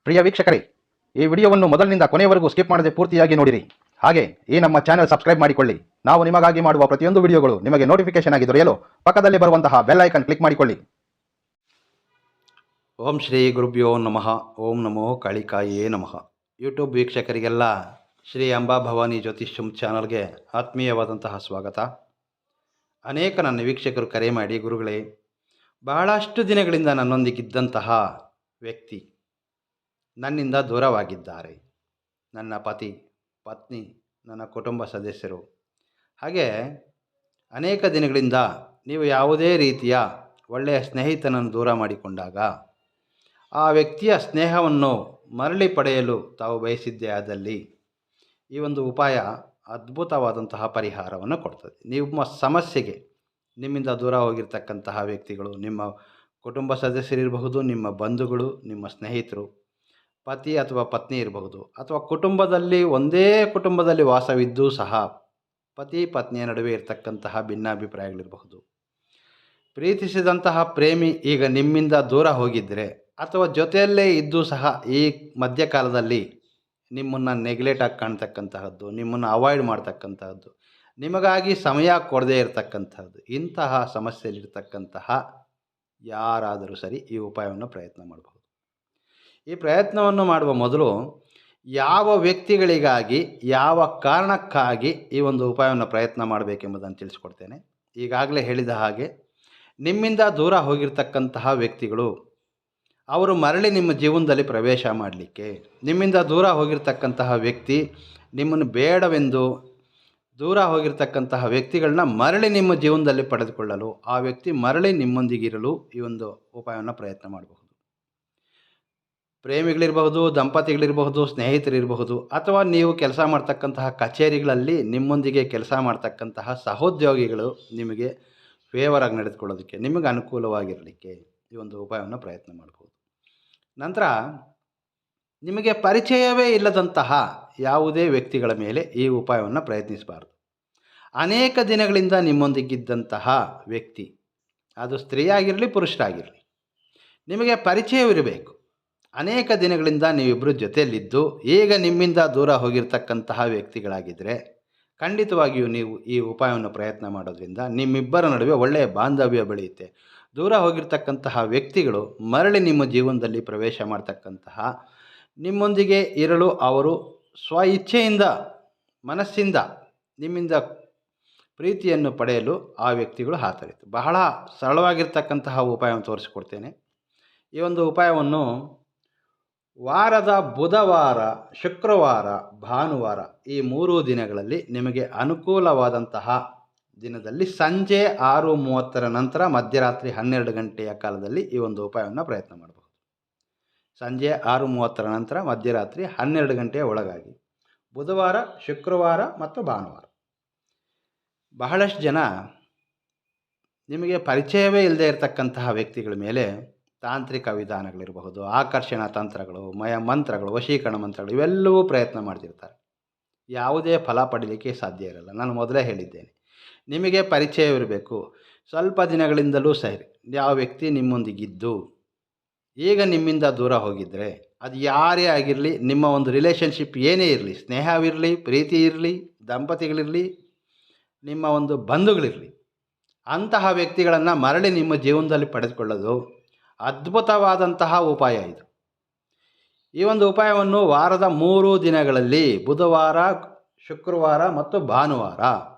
ಪ್ರಿಯ ವೀಕ್ಷಕರೇ, ಈ ವಿಡಿಯೋವನ್ನು ಮೊದಲಿನಿಂದ ಕೊನೆಯವರೆಗೂ ಸ್ಕಿಪ್ ಮಾಡದೆ ಪೂರ್ತಿಯಾಗಿ ನೋಡಿರಿ. ಹಾಗೆ ಈ ನಮ್ಮ ಚಾನೆಲ್ ಸಬ್ಸ್ಕ್ರೈಬ್ ಮಾಡಿಕೊಳ್ಳಿ. ನಾವು ನಿಮಗಾಗಿ ಮಾಡುವ ಪ್ರತಿಯೊಂದು ವಿಡಿಯೋಗಳು ನಿಮಗೆ ನೋಟಿಫಿಕೇಶನ್ ಆಗಿ ದೊರೆಯಲು ಪಕ್ಕದಲ್ಲಿ ಬರುವಂತಹ ಬೆಲ್ ಐಕಾನ್ ಕ್ಲಿಕ್ ಮಾಡಿಕೊಳ್ಳಿ. ಓಂ ಶ್ರೀ ಗುರುಭ್ಯೋ ನಮಃ. ಓಂ ನಮೋ ಕಾಳಿಕಾಯೇ ನಮಃ. ಯೂಟ್ಯೂಬ್ ವೀಕ್ಷಕರಿಗೆಲ್ಲ ಶ್ರೀ ಅಂಬಾ ಭವಾನಿ ಜ್ಯೋತಿಷ್ಯಂ ಚಾನಲ್ಗೆ ಆತ್ಮೀಯವಾದಂತಹ ಸ್ವಾಗತ. ಅನೇಕ ನನ್ನ ವೀಕ್ಷಕರು ಕರೆ ಮಾಡಿ, ಗುರುಗಳೇ, ಬಹಳಷ್ಟು ದಿನಗಳಿಂದ ನನ್ನೊಂದಿಗಿದ್ದಂತಹ ವ್ಯಕ್ತಿ ನನ್ನಿಂದ ದೂರವಾಗಿದ್ದಾರೆ. ನನ್ನ ಪತಿ, ಪತ್ನಿ, ನನ್ನ ಕುಟುಂಬ ಸದಸ್ಯರು, ಹಾಗೆ ಅನೇಕ ದಿನಗಳಿಂದ ನೀವು ಯಾವುದೇ ರೀತಿಯ ಒಳ್ಳೆಯ ಸ್ನೇಹಿತನನ್ನು ದೂರ ಮಾಡಿಕೊಂಡಾಗ ಆ ವ್ಯಕ್ತಿಯ ಸ್ನೇಹವನ್ನು ಮರಳಿ ಪಡೆಯಲು ತಾವು ಬಯಸಿದ್ದೇ ಆದಲ್ಲಿ ಈ ಒಂದು ಉಪಾಯ ಅದ್ಭುತವಾದಂತಹ ಪರಿಹಾರವನ್ನು ಕೊಡ್ತದೆ. ನಿಮ್ಮ ಸಮಸ್ಯೆಗೆ ನಿಮ್ಮಿಂದ ದೂರ ಹೋಗಿರ್ತಕ್ಕಂತಹ ವ್ಯಕ್ತಿಗಳು ನಿಮ್ಮ ಕುಟುಂಬ ಸದಸ್ಯರಿರಬಹುದು, ನಿಮ್ಮ ಬಂಧುಗಳು, ನಿಮ್ಮ ಸ್ನೇಹಿತರು, ಪತಿ ಅಥವಾ ಪತ್ನಿ ಇರಬಹುದು, ಅಥವಾ ಒಂದೇ ಕುಟುಂಬದಲ್ಲಿ ವಾಸವಿದ್ದೂ ಸಹ ಪತಿ ಪತ್ನಿಯ ನಡುವೆ ಇರತಕ್ಕಂತಹ ಭಿನ್ನಾಭಿಪ್ರಾಯಗಳಿರಬಹುದು. ಪ್ರೀತಿಸಿದಂತಹ ಪ್ರೇಮಿ ಈಗ ನಿಮ್ಮಿಂದ ದೂರ ಹೋಗಿದ್ದರೆ, ಅಥವಾ ಜೊತೆಯಲ್ಲೇ ಇದ್ದೂ ಸಹ ಈ ಮಧ್ಯಕಾಲದಲ್ಲಿ ನಿಮ್ಮನ್ನು ನೆಗ್ಲೆಕ್ಟ್ ಆಗಿ ಕಾಣ್ತಕ್ಕಂತಹದ್ದು, ನಿಮ್ಮನ್ನು ಅವಾಯ್ಡ್ ಮಾಡ್ತಕ್ಕಂತಹದ್ದು, ನಿಮಗಾಗಿ ಸಮಯ ಕೊಡದೇ ಇರತಕ್ಕಂಥದ್ದು, ಇಂತಹ ಸಮಸ್ಯೆಯಲ್ಲಿರ್ತಕ್ಕಂತಹ ಯಾರಾದರೂ ಸರಿ ಈ ಉಪಾಯವನ್ನು ಪ್ರಯತ್ನ ಮಾಡಬಹುದು. ಈ ಪ್ರಯತ್ನವನ್ನು ಮಾಡುವ ಮೊದಲು ಯಾವ ವ್ಯಕ್ತಿಗಳಿಗಾಗಿ, ಯಾವ ಕಾರಣಕ್ಕಾಗಿ ಈ ಒಂದು ಉಪಾಯವನ್ನು ಪ್ರಯತ್ನ ಮಾಡಬೇಕೆಂಬುದನ್ನು ತಿಳಿಸ್ಕೊಡ್ತೇನೆ. ಈಗಾಗಲೇ ಹೇಳಿದ ಹಾಗೆ, ನಿಮ್ಮಿಂದ ದೂರ ಹೋಗಿರ್ತಕ್ಕಂತಹ ವ್ಯಕ್ತಿಗಳು ಅವರು ಮರಳಿ ನಿಮ್ಮ ಜೀವನದಲ್ಲಿ ಪ್ರವೇಶ ಮಾಡಲಿಕ್ಕೆ, ನಿಮ್ಮಿಂದ ದೂರ ಹೋಗಿರ್ತಕ್ಕಂತಹ ವ್ಯಕ್ತಿ ನಿಮ್ಮನ್ನು ಬೇಡವೆಂದು ದೂರ ಹೋಗಿರ್ತಕ್ಕಂತಹ ವ್ಯಕ್ತಿಗಳನ್ನ ಮರಳಿ ನಿಮ್ಮ ಜೀವನದಲ್ಲಿ ಪಡೆದುಕೊಳ್ಳಲು, ಆ ವ್ಯಕ್ತಿ ಮರಳಿ ನಿಮ್ಮೊಂದಿಗಿರಲು ಈ ಒಂದು ಉಪಾಯವನ್ನು ಪ್ರಯತ್ನ ಮಾಡಬಹುದು. ಪ್ರೇಮಿಗಳಿರಬಹುದು, ದಂಪತಿಗಳಿರಬಹುದು, ಸ್ನೇಹಿತರಿರಬಹುದು, ಅಥವಾ ನೀವು ಕೆಲಸ ಮಾಡ್ತಕ್ಕಂತಹ ಕಚೇರಿಗಳಲ್ಲಿ ನಿಮ್ಮೊಂದಿಗೆ ಕೆಲಸ ಮಾಡ್ತಕ್ಕಂತಹ ಸಹೋದ್ಯೋಗಿಗಳು ನಿಮಗೆ ಫೇವರ್ ಆಗಿ ನಡೆದುಕೊಳ್ಳೋದಕ್ಕೆ, ನಿಮಗೆ ಅನುಕೂಲವಾಗಿರಲಿಕ್ಕೆ ಈ ಒಂದು ಉಪಾಯವನ್ನು ಪ್ರಯತ್ನ ಮಾಡಬಹುದು. ನಂತರ ನಿಮಗೆ ಪರಿಚಯವೇ ಇಲ್ಲದಂತಹ ಯಾವುದೇ ವ್ಯಕ್ತಿಗಳ ಮೇಲೆ ಈ ಉಪಾಯವನ್ನು ಪ್ರಯತ್ನಿಸಬಾರ್ದು. ಅನೇಕ ದಿನಗಳಿಂದ ನಿಮ್ಮೊಂದಿಗಿದ್ದಂತಹ ವ್ಯಕ್ತಿ, ಅದು ಸ್ತ್ರೀಯಾಗಿರಲಿ ಪುರುಷರಾಗಿರಲಿ, ನಿಮಗೆ ಪರಿಚಯವಿರಬೇಕು. ಅನೇಕ ದಿನಗಳಿಂದ ನೀವಿಬ್ಬರು ಜೊತೆಯಲ್ಲಿದ್ದು ಈಗ ನಿಮ್ಮಿಂದ ದೂರ ಹೋಗಿರ್ತಕ್ಕಂತಹ ವ್ಯಕ್ತಿಗಳಾಗಿದ್ದರೆ ಖಂಡಿತವಾಗಿಯೂ ನೀವು ಈ ಉಪಾಯವನ್ನು ಪ್ರಯತ್ನ ಮಾಡೋದ್ರಿಂದ ನಿಮ್ಮಿಬ್ಬರ ನಡುವೆ ಒಳ್ಳೆಯ ಬಾಂಧವ್ಯ ಬೆಳೆಯುತ್ತೆ. ದೂರ ಹೋಗಿರ್ತಕ್ಕಂತಹ ವ್ಯಕ್ತಿಗಳು ಮರಳಿ ನಿಮ್ಮ ಜೀವನದಲ್ಲಿ ಪ್ರವೇಶ ಮಾಡ್ತಕ್ಕಂತಹ, ನಿಮ್ಮೊಂದಿಗೆ ಇರಲು ಅವರು ಸ್ವ ಇಚ್ಛೆಯಿಂದ, ಮನಸ್ಸಿಂದ ನಿಮ್ಮಿಂದ ಪ್ರೀತಿಯನ್ನು ಪಡೆಯಲು ಆ ವ್ಯಕ್ತಿಗಳು ಹಾತೊರೀತು. ಬಹಳ ಸರಳವಾಗಿರ್ತಕ್ಕಂತಹ ಉಪಾಯವನ್ನು ತೋರಿಸಿಕೊಡ್ತೇನೆ. ಈ ಒಂದು ಉಪಾಯವನ್ನು ವಾರದ ಬುಧವಾರ, ಶುಕ್ರವಾರ, ಭಾನುವಾರ ಈ 3 ದಿನಗಳಲ್ಲಿ ನಿಮಗೆ ಅನುಕೂಲವಾದಂತಹ ದಿನದಲ್ಲಿ ಸಂಜೆ 6:30 ನಂತರ ಮಧ್ಯರಾತ್ರಿ 12 ಗಂಟೆಯ ಕಾಲದಲ್ಲಿ ಈ ಒಂದು ಉಪಾಯವನ್ನು ಪ್ರಯತ್ನ ಮಾಡಬಹುದು. ಸಂಜೆ 6:30 ನಂತರ ಮಧ್ಯರಾತ್ರಿ 12 ಗಂಟೆಯ ಒಳಗಾಗಿ ಬುಧವಾರ, ಶುಕ್ರವಾರ ಮತ್ತು ಭಾನುವಾರ. ಬಹಳಷ್ಟು ಜನ ನಿಮಗೆ ಪರಿಚಯವೇ ಇಲ್ಲದೆ ಇರತಕ್ಕಂತಹ ವ್ಯಕ್ತಿಗಳ ಮೇಲೆ ತಾಂತ್ರಿಕ ವಿಧಾನಗಳಿರಬಹುದು, ಆಕರ್ಷಣಾ ತಂತ್ರಗಳು, ಮಂತ್ರಗಳು, ವಶೀಕರಣ ಮಂತ್ರಗಳು ಇವೆಲ್ಲವೂ ಪ್ರಯತ್ನ ಮಾಡ್ತಿರ್ತಾರೆ. ಯಾವುದೇ ಫಲ ಪಡೀಲಿಕ್ಕೆ ಸಾಧ್ಯ ಇರಲ್ಲ. ನಾನು ಮೊದಲೇ ಹೇಳಿದ್ದೇನೆ, ನಿಮಗೆ ಪರಿಚಯವಿರಬೇಕು. ಸ್ವಲ್ಪ ದಿನಗಳಿಂದಲೂ ಸರಿ ಯಾವ ವ್ಯಕ್ತಿ ನಿಮ್ಮೊಂದಿಗಿದ್ದು ಈಗ ನಿಮ್ಮಿಂದ ದೂರ ಹೋಗಿದ್ದರೆ, ಅದು ಯಾರೇ ಆಗಿರಲಿ, ನಿಮ್ಮ ಒಂದು ರಿಲೇಷನ್ಶಿಪ್ ಏನೇ ಇರಲಿ, ಸ್ನೇಹವಿರಲಿ, ಪ್ರೀತಿ ಇರಲಿ, ದಂಪತಿಗಳಿರಲಿ, ನಿಮ್ಮ ಒಂದು ಬಂಧುಗಳಿರಲಿ, ಅಂತಹ ವ್ಯಕ್ತಿಗಳನ್ನು ಮರಳಿ ನಿಮ್ಮ ಜೀವನದಲ್ಲಿ ಪಡೆದುಕೊಳ್ಳೋದು ಅದ್ಭುತವಾದಂತಹ ಉಪಾಯ ಇದು. ಈ ಒಂದು ಉಪಾಯವನ್ನು ವಾರದ 3 ದಿನಗಳಲ್ಲಿ ಬುಧವಾರ, ಶುಕ್ರವಾರ ಮತ್ತು ಭಾನುವಾರ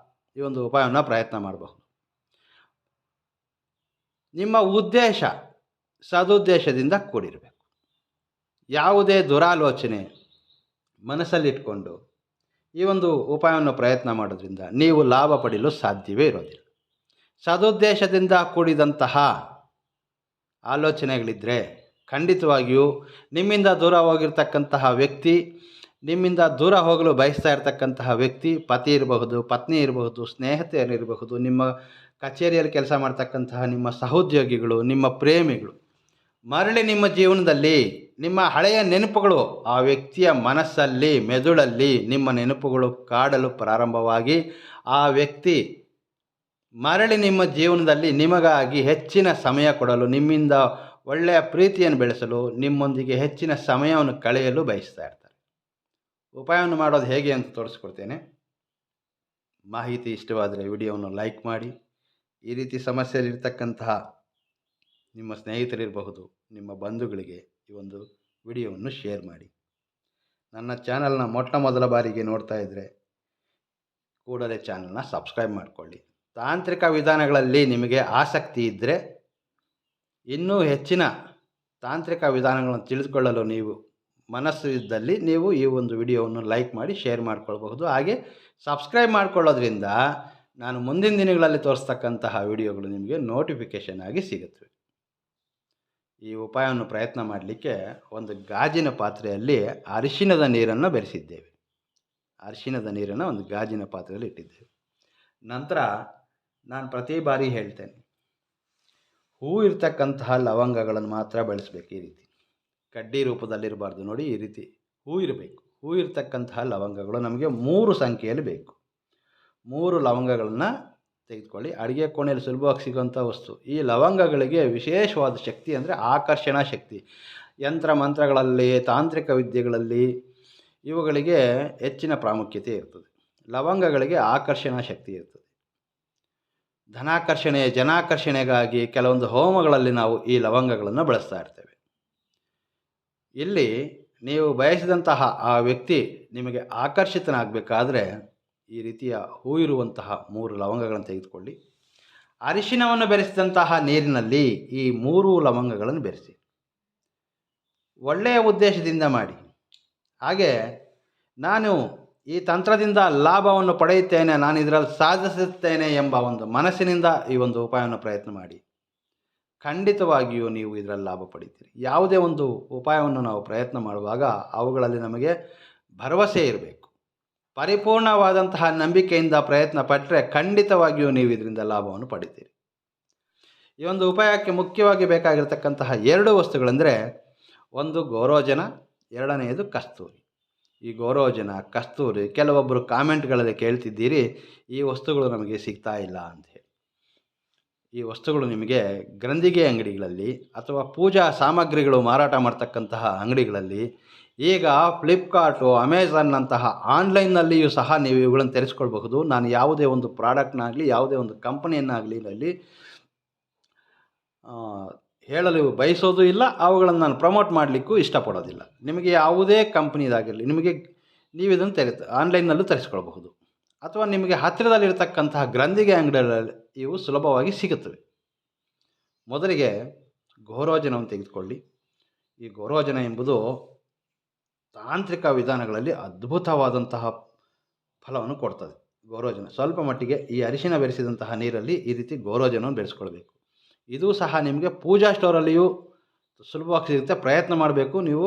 ಈ ಒಂದು ಉಪಾಯವನ್ನು ಪ್ರಯತ್ನ ಮಾಡಬಹುದು. ನಿಮ್ಮ ಉದ್ದೇಶ ಸದುದ್ದೇಶದಿಂದ ಕೂಡಿರಬೇಕು. ಯಾವುದೇ ದುರಾಲೋಚನೆ ಮನಸ್ಸಲ್ಲಿಟ್ಕೊಂಡು ಈ ಒಂದು ಉಪಾಯವನ್ನು ಪ್ರಯತ್ನ ಮಾಡೋದ್ರಿಂದ ನೀವು ಲಾಭ ಪಡೆಯಲು ಸಾಧ್ಯವೇ ಇರೋದಿಲ್ಲ. ಸದುದ್ದೇಶದಿಂದ ಕೂಡಿದಂತಹ ಆಲೋಚನೆಗಳಿದ್ದರೆ ಖಂಡಿತವಾಗಿಯೂ ನಿಮ್ಮಿಂದ ದೂರ ಹೋಗಿರ್ತಕ್ಕಂತಹ ವ್ಯಕ್ತಿ, ನಿಮ್ಮಿಂದ ದೂರ ಹೋಗಲು ಬಯಸ್ತಾ ಇರತಕ್ಕಂತಹ ವ್ಯಕ್ತಿ, ಪತಿ ಇರಬಹುದು, ಪತ್ನಿ ಇರಬಹುದು, ಸ್ನೇಹಿತರಿರಬಹುದು, ನಿಮ್ಮ ಕಚೇರಿಯಲ್ಲಿ ಕೆಲಸ ಮಾಡ್ತಕ್ಕಂತಹ ನಿಮ್ಮ ಸಹೋದ್ಯೋಗಿಗಳು, ನಿಮ್ಮ ಪ್ರೇಮಿಗಳು ಮರಳಿ ನಿಮ್ಮ ಜೀವನದಲ್ಲಿ ನಿಮ್ಮ ಹಳೆಯ ನೆನಪುಗಳು, ಆ ವ್ಯಕ್ತಿಯ ಮನಸ್ಸಲ್ಲಿ, ಮೆದುಳಲ್ಲಿ ನಿಮ್ಮ ನೆನಪುಗಳು ಕಾಡಲು ಪ್ರಾರಂಭವಾಗಿ ಆ ವ್ಯಕ್ತಿ ಮರಳಿ ನಿಮ್ಮ ಜೀವನದಲ್ಲಿ ನಿಮಗಾಗಿ ಹೆಚ್ಚಿನ ಸಮಯ ಕೊಡಲು, ನಿಮ್ಮಿಂದ ಒಳ್ಳೆಯ ಪ್ರೀತಿಯನ್ನು ಬೆಳೆಸಲು ನಿಮ್ಮೊಂದಿಗೆ ಹೆಚ್ಚಿನ ಸಮಯವನ್ನು ಕಳೆಯಲು ಬಯಸ್ತಾ ಇರ್ತಾರೆ. ಉಪಾಯವನ್ನು ಮಾಡೋದು ಹೇಗೆ ಅಂತ ತೋರಿಸ್ಕೊಡ್ತೇನೆ. ಮಾಹಿತಿ ಇಷ್ಟವಾದರೆ ವಿಡಿಯೋವನ್ನು ಲೈಕ್ ಮಾಡಿ. ಈ ರೀತಿ ಸಮಸ್ಯೆಯಲ್ಲಿರ್ತಕ್ಕಂತಹ ನಿಮ್ಮ ಸ್ನೇಹಿತರಿರಬಹುದು, ನಿಮ್ಮ ಬಂಧುಗಳಿಗೆ ಈ ಒಂದು ವಿಡಿಯೋವನ್ನು ಶೇರ್ ಮಾಡಿ. ನನ್ನ ಚಾನಲ್ನ ಮೊದಲ ಬಾರಿಗೆ ನೋಡ್ತಾ ಇದ್ದರೆ ಕೂಡಲೇ ಚಾನಲ್ನ ಸಬ್ಸ್ಕ್ರೈಬ್ ಮಾಡಿಕೊಳ್ಳಿ. ತಾಂತ್ರಿಕ ವಿಧಾನಗಳಲ್ಲಿ ನಿಮಗೆ ಆಸಕ್ತಿ ಇದ್ದರೆ, ಇನ್ನೂ ಹೆಚ್ಚಿನ ತಾಂತ್ರಿಕ ವಿಧಾನಗಳನ್ನು ತಿಳಿದುಕೊಳ್ಳಲು ನೀವು ಮನಸ್ಸು ಇದ್ದಲ್ಲಿ ನೀವು ಈ ಒಂದು ವಿಡಿಯೋವನ್ನು ಲೈಕ್ ಮಾಡಿ ಶೇರ್ ಮಾಡಿಕೊಳ್ಬಹುದು. ಹಾಗೆ ಸಬ್ಸ್ಕ್ರೈಬ್ ಮಾಡಿಕೊಳ್ಳೋದ್ರಿಂದ ನಾನು ಮುಂದಿನ ದಿನಗಳಲ್ಲಿ ತೋರಿಸ್ತಕ್ಕಂತಹ ವಿಡಿಯೋಗಳು ನಿಮಗೆ ನೋಟಿಫಿಕೇಷನ್ ಆಗಿ ಸಿಗುತ್ತವೆ. ಈ ಉಪಾಯವನ್ನು ಪ್ರಯತ್ನ ಮಾಡಲಿಕ್ಕೆ ಒಂದು ಗಾಜಿನ ಪಾತ್ರೆಯಲ್ಲಿ ಅರಿಶಿಣದ ನೀರನ್ನು ಬೆರೆಸಿದ್ದೇವೆ. ಅರಿಶಿಣದ ನೀರನ್ನು ಒಂದು ಗಾಜಿನ ಪಾತ್ರೆಯಲ್ಲಿ ಇಟ್ಟಿದ್ದೇವೆ. ನಂತರ ನಾನು ಪ್ರತಿ ಬಾರಿ ಹೇಳ್ತೇನೆ, ಹೂ ಇರ್ತಕ್ಕಂತಹ ಲವಂಗಗಳನ್ನು ಮಾತ್ರ ಬಳಸಬೇಕು. ಈ ರೀತಿ ಕಡ್ಡಿ ರೂಪದಲ್ಲಿರಬಾರ್ದು. ನೋಡಿ, ಈ ರೀತಿ ಹೂ ಇರಬೇಕು. ಹೂ ಇರ್ತಕ್ಕಂತಹ ಲವಂಗಗಳು ನಮಗೆ 3 ಸಂಖ್ಯೆಯಲ್ಲಿ ಬೇಕು. 3 ಲವಂಗಗಳನ್ನು ತೆಗೆದುಕೊಳ್ಳಿ. ಅಡುಗೆ ಕೋಣೆಯಲ್ಲಿ ಸುಲಭವಾಗಿ ಸಿಗುವಂಥ ವಸ್ತು. ಈ ಲವಂಗಗಳಿಗೆ ವಿಶೇಷವಾದ ಶಕ್ತಿ ಅಂದರೆ ಆಕರ್ಷಣಾ ಶಕ್ತಿ. ಯಂತ್ರ ಮಂತ್ರಗಳಲ್ಲಿ, ತಾಂತ್ರಿಕ ವಿದ್ಯೆಗಳಲ್ಲಿ ಇವುಗಳಿಗೆ ಹೆಚ್ಚಿನ ಪ್ರಾಮುಖ್ಯತೆ ಇರ್ತದೆ. ಲವಂಗಗಳಿಗೆ ಆಕರ್ಷಣಾ ಶಕ್ತಿ ಇರ್ತದೆ. ಧನಾಕರ್ಷಣೆ, ಜನಾಕರ್ಷಣೆಗಾಗಿ ಕೆಲವೊಂದು ಹೋಮಗಳಲ್ಲಿ ನಾವು ಈ ಲವಂಗಗಳನ್ನು ಬಳಸ್ತಾ ಇರ್ತೇವೆ. ಇಲ್ಲಿ ನೀವು ಬಯಸಿದಂತಹ ಆ ವ್ಯಕ್ತಿ ನಿಮಗೆ ಆಕರ್ಷಿತನಾಗಬೇಕಾದ್ರೆ ಈ ರೀತಿಯ ಹೂ ಇರುವಂತಹ 3 ಲವಂಗಗಳನ್ನು ತೆಗೆದುಕೊಳ್ಳಿ. ಅರಿಶಿಣವನ್ನು ಬೆರೆಸಿದಂತಹ ನೀರಿನಲ್ಲಿ ಈ 3 ಲವಂಗಗಳನ್ನು ಬೆರೆಸಿ. ಒಳ್ಳೆಯ ಉದ್ದೇಶದಿಂದ ಮಾಡಿ. ಹಾಗೆ ನಾನು ಈ ತಂತ್ರದಿಂದ ಲಾಭವನ್ನು ಪಡೆಯುತ್ತೇನೆ, ನಾನು ಇದರಲ್ಲಿ ಸಾಧಿಸುತ್ತೇನೆ ಎಂಬ ಒಂದು ಮನಸ್ಸಿನಿಂದ ಈ ಒಂದು ಉಪಾಯವನ್ನು ಪ್ರಯತ್ನ ಮಾಡಿ. ಖಂಡಿತವಾಗಿಯೂ ನೀವು ಇದರಲ್ಲಿ ಲಾಭ ಪಡಿತೀರಿ. ಯಾವುದೇ ಒಂದು ಉಪಾಯವನ್ನು ನಾವು ಪ್ರಯತ್ನ ಮಾಡುವಾಗ ಅವುಗಳಲ್ಲಿ ನಮಗೆ ಭರವಸೆ ಇರಬೇಕು. ಪರಿಪೂರ್ಣವಾದಂತಹ ನಂಬಿಕೆಯಿಂದ ಪ್ರಯತ್ನ ಪಟ್ಟರೆ ಖಂಡಿತವಾಗಿಯೂ ನೀವು ಇದರಿಂದ ಲಾಭವನ್ನು ಪಡಿತೀರಿ. ಈ ಒಂದು ಉಪಾಯಕ್ಕೆ ಮುಖ್ಯವಾಗಿ ಬೇಕಾಗಿರ್ತಕ್ಕಂತಹ 2 ವಸ್ತುಗಳೆಂದರೆ, ಒಂದು ಗೋರೋಜನ, ಎರಡನೆಯದು ಕಸ್ತೂರಿ. ಈ ಗೋರೋಜನ, ಕಸ್ತೂರಿ ಕೆಲವೊಬ್ಬರು ಕಾಮೆಂಟ್ಗಳಲ್ಲಿ ಕೇಳ್ತಿದ್ದೀರಿ, ಈ ವಸ್ತುಗಳು ನಮಗೆ ಸಿಗ್ತಾ ಇಲ್ಲ ಅಂತ ಹೇಳಿ. ಈ ವಸ್ತುಗಳು ನಿಮಗೆ ಗ್ರಂಥಿಗೆ ಅಂಗಡಿಗಳಲ್ಲಿ ಅಥವಾ ಪೂಜಾ ಸಾಮಗ್ರಿಗಳು ಮಾರಾಟ ಮಾಡ್ತಕ್ಕಂತಹ ಅಂಗಡಿಗಳಲ್ಲಿ, ಈಗ ಫ್ಲಿಪ್ಕಾರ್ಟು, ಅಮೆಝಾನ್ನಂತಹ ಆನ್ಲೈನ್ನಲ್ಲಿಯೂ ಸಹ ನೀವು ಇವುಗಳನ್ನು ತರಿಸ್ಕೊಳ್ಬಹುದು. ನಾನು ಯಾವುದೇ ಒಂದು ಪ್ರಾಡಕ್ಟ್ನಾಗಲಿ, ಯಾವುದೇ ಒಂದು ಕಂಪನಿಯನ್ನಾಗಲಿ ಇಲ್ಲಿ ಹೇಳಲು ಬಯಸೋದು ಇಲ್ಲ. ಅವುಗಳನ್ನು ನಾನು ಪ್ರಮೋಟ್ ಮಾಡಲಿಕ್ಕೂ ಇಷ್ಟಪಡೋದಿಲ್ಲ. ನಿಮಗೆ ಯಾವುದೇ ಕಂಪ್ನಿದಾಗಿರಲಿ, ನೀವು ಇದನ್ನು ಆನ್ಲೈನ್ನಲ್ಲೂ ತರಿಸ್ಕೊಳ್ಬಹುದು. ಅಥವಾ ನಿಮಗೆ ಹತ್ತಿರದಲ್ಲಿರ್ತಕ್ಕಂತಹ ಗ್ರಂಥಿಗೆ ಅಂಗಡಿಗಳಲ್ಲಿ ಇವು ಸುಲಭವಾಗಿ ಸಿಗುತ್ತವೆ. ಮೊದಲಿಗೆ ಗೋರೋಜನವನ್ನು ತೆಗೆದುಕೊಳ್ಳಿ. ಈ ಗೋರೋಜನ ಎಂಬುದು ತಾಂತ್ರಿಕ ವಿಧಾನಗಳಲ್ಲಿ ಅದ್ಭುತವಾದಂತಹ ಫಲವನ್ನು ಕೊಡ್ತದೆ. ಗೋರೋಜನ ಸ್ವಲ್ಪ ಮಟ್ಟಿಗೆ ಈ ಅರಿಶಿಣ ಬೆರೆಸಿದಂತಹ ನೀರಲ್ಲಿ ಈ ರೀತಿ ಗೋರೋಜನವನ್ನು ಬೆರೆಸ್ಕೊಳ್ಬೇಕು. ಇದು ಸಹ ನಿಮಗೆ ಪೂಜಾ ಸ್ಟೋರಲ್ಲಿಯೂ ಸುಲಭವಾಗಿ ಸಿಗುತ್ತೆ. ಪ್ರಯತ್ನ ಮಾಡಬೇಕು. ನೀವು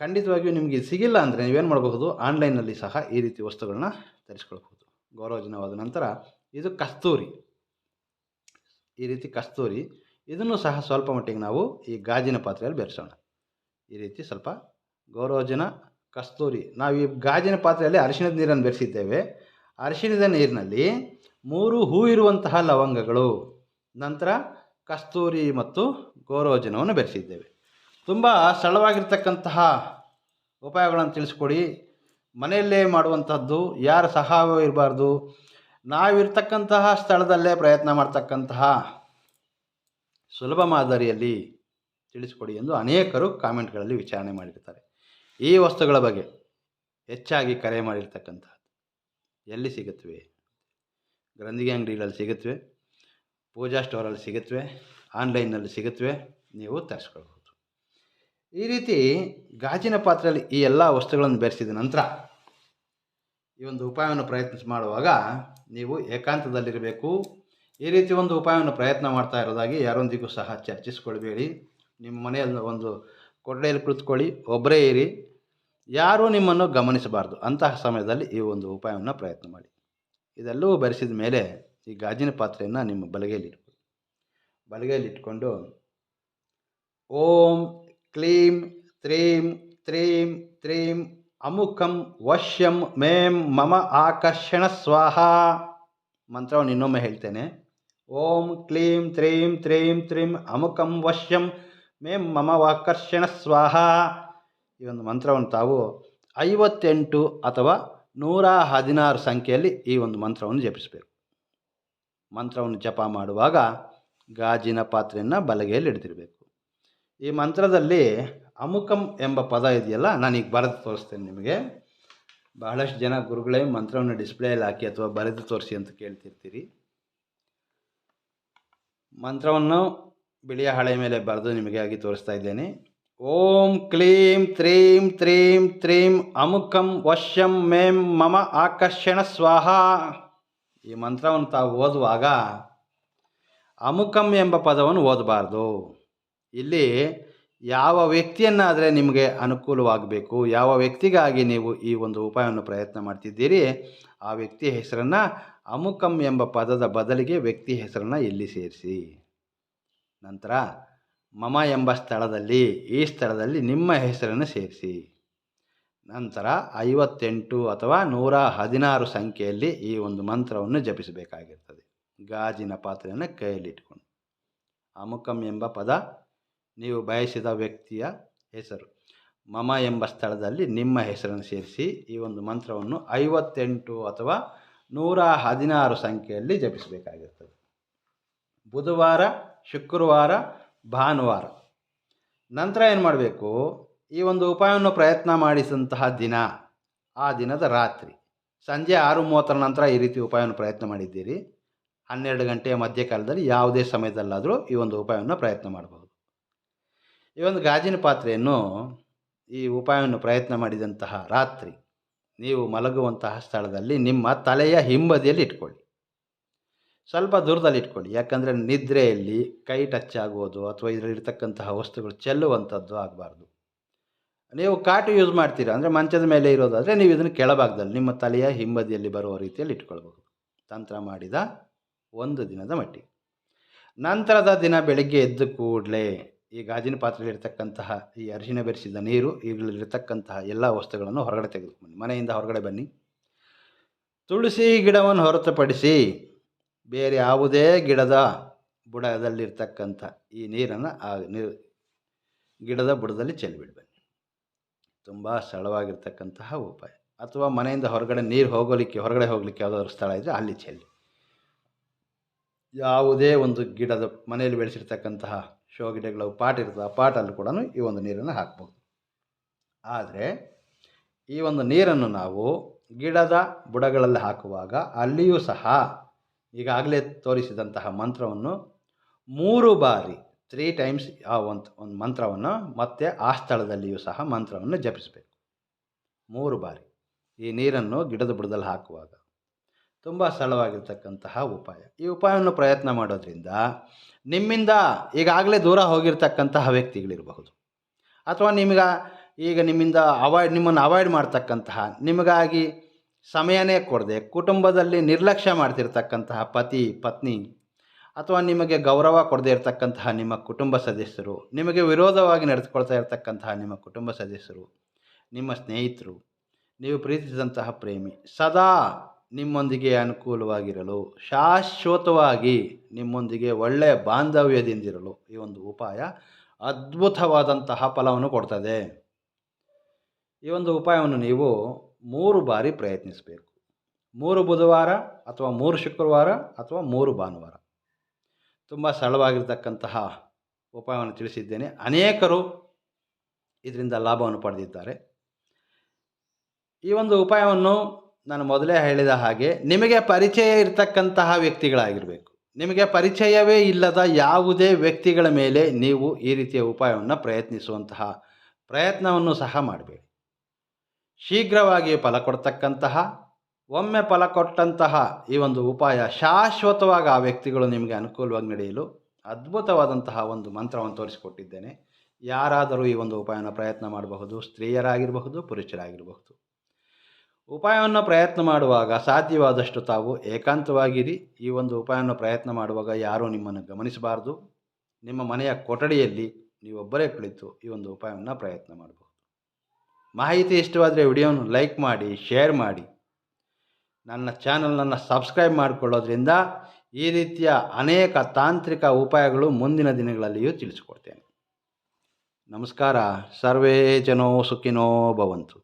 ಖಂಡಿತವಾಗಿಯೂ ನಿಮಗೆ ಸಿಗಿಲ್ಲ ಅಂದರೆ ನೀವೇನು ಮಾಡಬಹುದು, ಆನ್ಲೈನ್ನಲ್ಲಿ ಸಹ ಈ ರೀತಿ ವಸ್ತುಗಳನ್ನ ತರಿಸ್ಕೊಳ್ಬಹುದು. ಗೋರೋಜನವಾದ ನಂತರ ಇದು ಕಸ್ತೂರಿ. ಈ ರೀತಿ ಕಸ್ತೂರಿ, ಇದನ್ನು ಸಹ ಸ್ವಲ್ಪ ಮಟ್ಟಿಗೆ ನಾವು ಈ ಗಾಜಿನ ಪಾತ್ರೆಯಲ್ಲಿ ಬೆರೆಸೋಣ. ಈ ರೀತಿ ಸ್ವಲ್ಪ ಗೋರೋಜನ, ಕಸ್ತೂರಿ. ನಾವು ಈ ಗಾಜಿನ ಪಾತ್ರೆಯಲ್ಲಿ ಅರಿಶಿಣದ ನೀರನ್ನು ಬೆರೆಸಿದ್ದೇವೆ. ಅರಿಶಿಣದ ನೀರಿನಲ್ಲಿ 3 ಹೂ ಇರುವಂತಹ ಲವಂಗಗಳು, ನಂತರ ಕಸ್ತೂರಿ ಮತ್ತು ಗೋರೋಜನವನ್ನು ಬೆರೆಸಿದ್ದೇವೆ. ತುಂಬ ಸರಳವಾಗಿರ್ತಕ್ಕಂತಹ ಉಪಾಯಗಳನ್ನು ತಿಳಿಸ್ಕೊಡಿ. ಮನೆಯಲ್ಲೇ ಮಾಡುವಂಥದ್ದು, ಯಾರ ಸಹಾಯವೂ ಇರಬಾರ್ದು. ನಾವಿರ್ತಕ್ಕಂತಹ ಸ್ಥಳದಲ್ಲೇ ಪ್ರಯತ್ನ ಮಾಡ್ತಕ್ಕಂತಹ ಸುಲಭ ಮಾದರಿಯಲ್ಲಿ ತಿಳಿಸ್ಕೊಡಿ ಎಂದು ಅನೇಕರು ಕಾಮೆಂಟ್ಗಳಲ್ಲಿ ವಿಚಾರಣೆ ಮಾಡಿರ್ತಾರೆ. ಈ ವಸ್ತುಗಳ ಬಗ್ಗೆ ಹೆಚ್ಚಾಗಿ ಕರೆ ಮಾಡಿರ್ತಕ್ಕಂಥದ್ದು. ಎಲ್ಲಿ ಸಿಗುತ್ತವೆ? ಗ್ರಂಥಿಗೆ ಅಂಗಡಿಗಳಲ್ಲಿ ಸಿಗುತ್ತವೆ, ಪೂಜಾ ಸ್ಟೋರಲ್ಲಿ ಸಿಗುತ್ತವೆ, ಆನ್ಲೈನ್ನಲ್ಲಿ ಸಿಗುತ್ತವೆ. ನೀವು ತರಿಸ್ಕೊಳ್ಬೋದು. ಈ ರೀತಿ ಗಾಜಿನ ಪಾತ್ರೆಯಲ್ಲಿ ಈ ಎಲ್ಲ ವಸ್ತುಗಳನ್ನು ಬೆರೆಸಿದ ನಂತರ ಈ ಒಂದು ಉಪಾಯವನ್ನು ಮಾಡುವಾಗ ನೀವು ಏಕಾಂತದಲ್ಲಿರಬೇಕು. ಈ ರೀತಿ ಒಂದು ಉಪಾಯವನ್ನು ಪ್ರಯತ್ನ ಮಾಡ್ತಾ ಇರೋದಾಗಿ ಯಾರೊಂದಿಗೂ ಸಹ ಚರ್ಚಿಸ್ಕೊಳ್ಬೇಡಿ. ನಿಮ್ಮ ಮನೆಯಲ್ಲಿ ಒಂದು ಕೊಠಡಿಯಲ್ಲಿ ಕುಳಿತುಕೊಳ್ಳಿ, ಒಬ್ಬರೇ ಇರಿ, ಯಾರೂ ನಿಮ್ಮನ್ನು ಗಮನಿಸಬಾರ್ದು. ಅಂತಹ ಸಮಯದಲ್ಲಿ ಈ ಒಂದು ಉಪಾಯವನ್ನು ಪ್ರಯತ್ನ ಮಾಡಿ. ಇದೆಲ್ಲವೂ ಬೆರೆಸಿದ ಮೇಲೆ ಈ ಗಾಜಿನ ಪಾತ್ರೆಯನ್ನು ನಿಮ್ಮ ಬಲಗೈಯಲ್ಲಿ ಇಟ್ಕೊಂಡು ಓಂ ಕ್ಲೀಂ ತ್ರೀಂ ತ್ರೀಂ ತ್ರೀಂ ಅಮುಖಂ ವಶ್ಯಂ ಮೇಂ ಮಮ ಆಕರ್ಷಣ ಸ್ವಾಹ ಮಂತ್ರವನ್ನು ಇನ್ನೊಮ್ಮೆ ಹೇಳ್ತೇನೆ. ಓಂ ಕ್ಲೀಂ ತ್ರೀಂ ತ್ರೀಂ ತ್ರೀಂ ಅಮುಕಂ ವಶ್ಯಂ ಮೇಂ ಮಮ ವಾಕರ್ಷಣ ಸ್ವಾಹ. ಈ ಒಂದು ಮಂತ್ರವನ್ನು ತಾವು 58 ಅಥವಾ 116 ಸಂಖ್ಯೆಯಲ್ಲಿ ಈ ಒಂದು ಮಂತ್ರವನ್ನು ಜಪಿಸಬೇಕು. ಮಂತ್ರವನ್ನು ಜಪ ಮಾಡುವಾಗ ಗಾಜಿನ ಪಾತ್ರೆಯನ್ನು ಬಲಗೈಯಲ್ಲಿ ಹಿಡಿದಿರಬೇಕು. ಈ ಮಂತ್ರದಲ್ಲಿ ಅಮುಕಂ ಎಂಬ ಪದ ಇದೆಯಲ್ಲ, ನಾನೀಗ ಬರೆದು ತೋರಿಸ್ತೇನೆ ನಿಮಗೆ. ಬಹಳಷ್ಟು ಜನ ಗುರುಗಳೇ ಮಂತ್ರವನ್ನು ಡಿಸ್ಪ್ಲೇಯಲ್ಲಿ ಹಾಕಿ ಅಥವಾ ಬರೆದು ತೋರಿಸಿ ಅಂತ ಕೇಳ್ತಿರ್ತೀರಿ. ಮಂತ್ರವನ್ನು ಬಿಳಿಯ ಹಳೆ ಮೇಲೆ ಬರೆದು ನಿಮಗೆ ಆಗಿ ತೋರಿಸ್ತಾ ಇದ್ದೇನೆ. ಓಂ ಕ್ಲೀಂ ತ್ರೀಂ ತ್ರೀಂ ತ್ರೀಂ ಅಮುಕಂ ವಶ್ಯಂ ಮೇಂ ಮಮ ಆಕರ್ಷಣ ಸ್ವಾಹ. ಈ ಮಂತ್ರವನ್ನು ತಾವು ಓದುವಾಗ ಅಮುಕಂ ಎಂಬ ಪದವನ್ನು ಓದಬಾರ್ದು. ಇಲ್ಲಿ ಯಾವ ವ್ಯಕ್ತಿಯನ್ನಾದರೆ ನಿಮಗೆ ಅನುಕೂಲವಾಗಬೇಕು, ಯಾವ ವ್ಯಕ್ತಿಗಾಗಿ ನೀವು ಈ ಒಂದು ಉಪಾಯವನ್ನು ಪ್ರಯತ್ನ ಮಾಡ್ತಿದ್ದೀರಿ, ಆ ವ್ಯಕ್ತಿಯ ಹೆಸರನ್ನು ಅಮುಕಂ ಎಂಬ ಪದದ ಬದಲಿಗೆ ವ್ಯಕ್ತಿ ಹೆಸರನ್ನು ಇಲ್ಲಿ ಸೇರಿಸಿ. ನಂತರ ಮಮ ಎಂಬ ಸ್ಥಳದಲ್ಲಿ, ಈ ಸ್ಥಳದಲ್ಲಿ ನಿಮ್ಮ ಹೆಸರನ್ನು ಸೇರಿಸಿ. ನಂತರ 58 ಅಥವಾ 116 ಸಂಖ್ಯೆಯಲ್ಲಿ ಈ ಒಂದು ಮಂತ್ರವನ್ನು ಜಪಿಸಬೇಕಾಗಿರ್ತದೆ. ಗಾಜಿನ ಪಾತ್ರೆಯನ್ನು ಕೈಯಲ್ಲಿಟ್ಕೊಂಡು ಅಮುಕಂ ಎಂಬ ಪದ ನೀವು ಬಯಸಿದ ವ್ಯಕ್ತಿಯ ಹೆಸರು, ಮಮ ಎಂಬ ಸ್ಥಳದಲ್ಲಿ ನಿಮ್ಮ ಹೆಸರನ್ನು ಸೇರಿಸಿ ಈ ಒಂದು ಮಂತ್ರವನ್ನು 58 ಅಥವಾ 116 ಸಂಖ್ಯೆಯಲ್ಲಿ ಜಪಿಸಬೇಕಾಗಿರ್ತದೆ. ಬುಧವಾರ, ಶುಕ್ರವಾರ, ಭಾನುವಾರ. ನಂತರ ಏನು ಮಾಡಬೇಕು, ಈ ಒಂದು ಉಪಾಯವನ್ನು ಪ್ರಯತ್ನ ಮಾಡಿದಂತಹ ದಿನ, ಆ ದಿನದ ರಾತ್ರಿ ಸಂಜೆ 6:30 ನಂತರ ಈ ರೀತಿ ಉಪಾಯವನ್ನು ಪ್ರಯತ್ನ ಮಾಡಿದ್ದೀರಿ, 12 ಗಂಟೆಯ ಮಧ್ಯಕಾಲದಲ್ಲಿ ಯಾವುದೇ ಸಮಯದಲ್ಲಾದರೂ ಈ ಒಂದು ಉಪಾಯವನ್ನು ಪ್ರಯತ್ನ ಮಾಡಬಹುದು. ಈ ಒಂದು ಗಾಜಿನ ಪಾತ್ರೆಯನ್ನು ಈ ಉಪಾಯವನ್ನು ಪ್ರಯತ್ನ ಮಾಡಿದಂತಹ ರಾತ್ರಿ ನೀವು ಮಲಗುವಂತಹ ಸ್ಥಳದಲ್ಲಿ ನಿಮ್ಮ ತಲೆಯ ಹಿಂಬದಿಯಲ್ಲಿ ಇಟ್ಕೊಳ್ಳಿ. ಸ್ವಲ್ಪ ದೂರದಲ್ಲಿ ಇಟ್ಕೊಳ್ಳಿ, ಯಾಕಂದರೆ ನಿದ್ರೆಯಲ್ಲಿ ಕೈ ಟಚ್ ಆಗುವುದು ಅಥವಾ ಇದರಲ್ಲಿರ್ತಕ್ಕಂತಹ ವಸ್ತುಗಳು ಚೆಲ್ಲುವಂಥದ್ದು ಆಗಬಾರ್ದು. ನೀವು ಕಾಟು ಯೂಸ್ ಮಾಡ್ತೀರಾ ಅಂದರೆ ಮಂಚದ ಮೇಲೆ ಇರೋದಾದರೆ ನೀವು ಇದನ್ನು ಕೆಳಭಾಗದಲ್ಲಿ ನಿಮ್ಮ ತಲೆಯ ಹಿಂಬದಿಯಲ್ಲಿ ಬರುವ ರೀತಿಯಲ್ಲಿ ಇಟ್ಕೊಳ್ಬಹುದು. ತಂತ್ರ ಮಾಡಿದ 1 ದಿನದ ಮಟ್ಟಿಗೆ. ನಂತರದ ದಿನ ಬೆಳಗ್ಗೆ ಎದ್ದು ಕೂಡಲೇ ಈ ಗಾಜಿನ ಪಾತ್ರೆಯಲ್ಲಿರ್ತಕ್ಕಂತಹ ಈ ಅರಿಶಿನ ಬೆರೆಸಿದ ನೀರು, ಇದರಲ್ಲಿರ್ತಕ್ಕಂತಹ ಎಲ್ಲ ವಸ್ತುಗಳನ್ನು ಹೊರಗಡೆ ತೆಗೆದುಕೊಂಡು ಮನೆಯಿಂದ ಹೊರಗಡೆ ಬನ್ನಿ. ತುಳಸಿ ಗಿಡವನ್ನು ಹೊರತುಪಡಿಸಿ ಬೇರೆ ಯಾವುದೇ ಗಿಡದ ಬುಡದಲ್ಲಿರ್ತಕ್ಕಂಥ ಈ ನೀರನ್ನು ಆ ಗಿಡದ ಬುಡದಲ್ಲಿ ಚೆಲ್ಲಿಬಿಡಿ ಬನ್ನಿ. ತುಂಬ ಸರಳವಾಗಿರ್ತಕ್ಕಂತಹ ಉಪಾಯ. ಅಥವಾ ಮನೆಯಿಂದ ಹೊರಗಡೆ ನೀರು ಹೊರಗಡೆ ಹೋಗಲಿಕ್ಕೆ ಯಾವುದಾದ್ರೂ ಸ್ಥಳ ಇದ್ದರೆ ಅಲ್ಲಿ ಚೆಲ್ಲಿ. ಯಾವುದೇ ಒಂದು ಗಿಡದ ಮನೆಯಲ್ಲಿ ಬೆಳೆಸಿರ್ತಕ್ಕಂತಹ ಶೋ ಗಿಡಗಳ ಪಾಟ್ ಇರ್ತದೆ, ಆ ಪಾಟಲ್ಲಿ ಕೂಡ ಈ ಒಂದು ನೀರನ್ನು ಹಾಕ್ಬೋದು. ಆದರೆ ಈ ಒಂದು ನೀರನ್ನು ನಾವು ಗಿಡದ ಬುಡಗಳಲ್ಲಿ ಹಾಕುವಾಗ ಅಲ್ಲಿಯೂ ಸಹ ಈಗಾಗಲೇ ತೋರಿಸಿದಂತಹ ಮಂತ್ರವನ್ನು 3 ಬಾರಿ 3 ಟೈಮ್ಸ್ ಆ ಒಂದು ಮಂತ್ರವನ್ನು ಮತ್ತೆ ಆ ಸ್ಥಳದಲ್ಲಿಯೂ ಸಹ ಮಂತ್ರವನ್ನು ಜಪಿಸಬೇಕು. 3 ಬಾರಿ ಈ ನೀರನ್ನು ಗಿಡದ ಬುಡದಲ್ಲಿ ಹಾಕುವಾಗ. ತುಂಬ ಸರಳವಾಗಿರ್ತಕ್ಕಂತಹ ಉಪಾಯ. ಈ ಉಪಾಯವನ್ನು ಪ್ರಯತ್ನ ಮಾಡೋದ್ರಿಂದ ನಿಮ್ಮಿಂದ ಈಗಾಗಲೇ ದೂರ ಹೋಗಿರ್ತಕ್ಕಂತಹ ವ್ಯಕ್ತಿಗಳಿರಬಹುದು, ಅಥವಾ ನಿಮ್ಮಿಂದ ನಿಮ್ಮನ್ನು ಅವಾಯ್ಡ್ ಮಾಡ್ತಕ್ಕಂತಹ, ನಿಮಗಾಗಿ ಸಮಯನೇ ಕೊಡದೆ ಕುಟುಂಬದಲ್ಲಿ ನಿರ್ಲಕ್ಷ್ಯ ಮಾಡ್ತಿರ್ತಕ್ಕಂತಹ ಪತಿ ಪತ್ನಿ, ಅಥವಾ ನಿಮಗೆ ಗೌರವ ಕೊಡದೇ ಇರತಕ್ಕಂತಹ ನಿಮ್ಮ ಕುಟುಂಬ ಸದಸ್ಯರು, ನಿಮಗೆ ವಿರೋಧವಾಗಿ ನಡೆದುಕೊಳ್ತಾ ಇರತಕ್ಕಂತಹ ನಿಮ್ಮ ಕುಟುಂಬ ಸದಸ್ಯರು, ನಿಮ್ಮ ಸ್ನೇಹಿತರು, ನೀವು ಪ್ರೀತಿಸಿದಂತಹ ಪ್ರೇಮಿ ಸದಾ ನಿಮ್ಮೊಂದಿಗೆ ಅನುಕೂಲವಾಗಿರಲು, ಶಾಶ್ವತವಾಗಿ ನಿಮ್ಮೊಂದಿಗೆ ಒಳ್ಳೆಯ ಬಾಂಧವ್ಯದಿಂದಿರಲು ಈ ಒಂದು ಉಪಾಯ ಅದ್ಭುತವಾದಂತಹ ಫಲವನ್ನು ಕೊಡ್ತದೆ. ಈ ಒಂದು ಉಪಾಯವನ್ನು ನೀವು 3 ಬಾರಿ ಪ್ರಯತ್ನಿಸಬೇಕು. 3 ಬುಧವಾರ ಅಥವಾ 3 ಶುಕ್ರವಾರ ಅಥವಾ 3 ಭಾನುವಾರ. ತುಂಬ ಸರಳವಾಗಿರ್ತಕ್ಕಂತಹ ಉಪಾಯವನ್ನು ತಿಳಿಸಿದ್ದೇನೆ. ಅನೇಕರು ಇದರಿಂದ ಲಾಭವನ್ನು ಪಡೆದಿದ್ದಾರೆ. ಈ ಒಂದು ಉಪಾಯವನ್ನು ನಾನು ಮೊದಲೇ ಹೇಳಿದ ಹಾಗೆ ನಿಮಗೆ ಪರಿಚಯ ಇರತಕ್ಕಂತಹ ವ್ಯಕ್ತಿಗಳಾಗಿರಬೇಕು. ನಿಮಗೆ ಪರಿಚಯವೇ ಇಲ್ಲದ ಯಾವುದೇ ವ್ಯಕ್ತಿಗಳ ಮೇಲೆ ನೀವು ಈ ರೀತಿಯ ಉಪಾಯವನ್ನು ಪ್ರಯತ್ನಿಸುವಂತಹ ಪ್ರಯತ್ನವನ್ನು ಸಹ ಮಾಡಬೇಡಿ. ಶೀಘ್ರವಾಗಿ ಫಲ ಕೊಡ್ತಕ್ಕಂತಹ, ಒಮ್ಮೆ ಫಲ ಕೊಟ್ಟಂತಹ ಈ ಒಂದು ಉಪಾಯ ಶಾಶ್ವತವಾಗಿ ಆ ವ್ಯಕ್ತಿಗಳು ನಿಮಗೆ ಅನುಕೂಲವಾಗಿ ನಡೆಯಲು ಅದ್ಭುತವಾದಂತಹ ಒಂದು ಮಂತ್ರವನ್ನು ತೋರಿಸಿಕೊಟ್ಟಿದ್ದೇನೆ. ಯಾರಾದರೂ ಈ ಒಂದು ಉಪಾಯನ ಪ್ರಯತ್ನ ಮಾಡಬಹುದು, ಸ್ತ್ರೀಯರಾಗಿರಬಹುದು, ಪುರುಷರಾಗಿರಬಹುದು. ಉಪಾಯವನ್ನು ಪ್ರಯತ್ನ ಮಾಡುವಾಗ ಸಾಧ್ಯವಾದಷ್ಟು ತಾವು ಏಕಾಂತವಾಗಿರಿ. ಈ ಒಂದು ಉಪಾಯವನ್ನು ಪ್ರಯತ್ನ ಮಾಡುವಾಗ ಯಾರೂ ನಿಮ್ಮನ್ನು ಗಮನಿಸಬಾರ್ದು. ನಿಮ್ಮ ಮನೆಯ ಕೊಠಡಿಯಲ್ಲಿ ನೀವೊಬ್ಬರೇ ಕುಳಿತು ಈ ಒಂದು ಉಪಾಯವನ್ನು ಪ್ರಯತ್ನ ಮಾಡಬಹುದು. ಮಾಹಿತಿ ಇಷ್ಟವಾದರೆ ವಿಡಿಯೋವನ್ನು ಲೈಕ್ ಮಾಡಿ, ಶೇರ್ ಮಾಡಿ. ನನ್ನ ಚಾನಲನ್ನು ಸಬ್ಸ್ಕ್ರೈಬ್ ಮಾಡಿಕೊಳ್ಳೋದ್ರಿಂದ ಈ ರೀತಿಯ ಅನೇಕ ತಾಂತ್ರಿಕ ಉಪಾಯಗಳು ಮುಂದಿನ ದಿನಗಳಲ್ಲಿಯೂ ತಿಳಿಸಿಕೊಡ್ತೇನೆ. ನಮಸ್ಕಾರ. ಸರ್ವೇ ಜನೋ ಸುಖಿನೋ ಭವಂತು.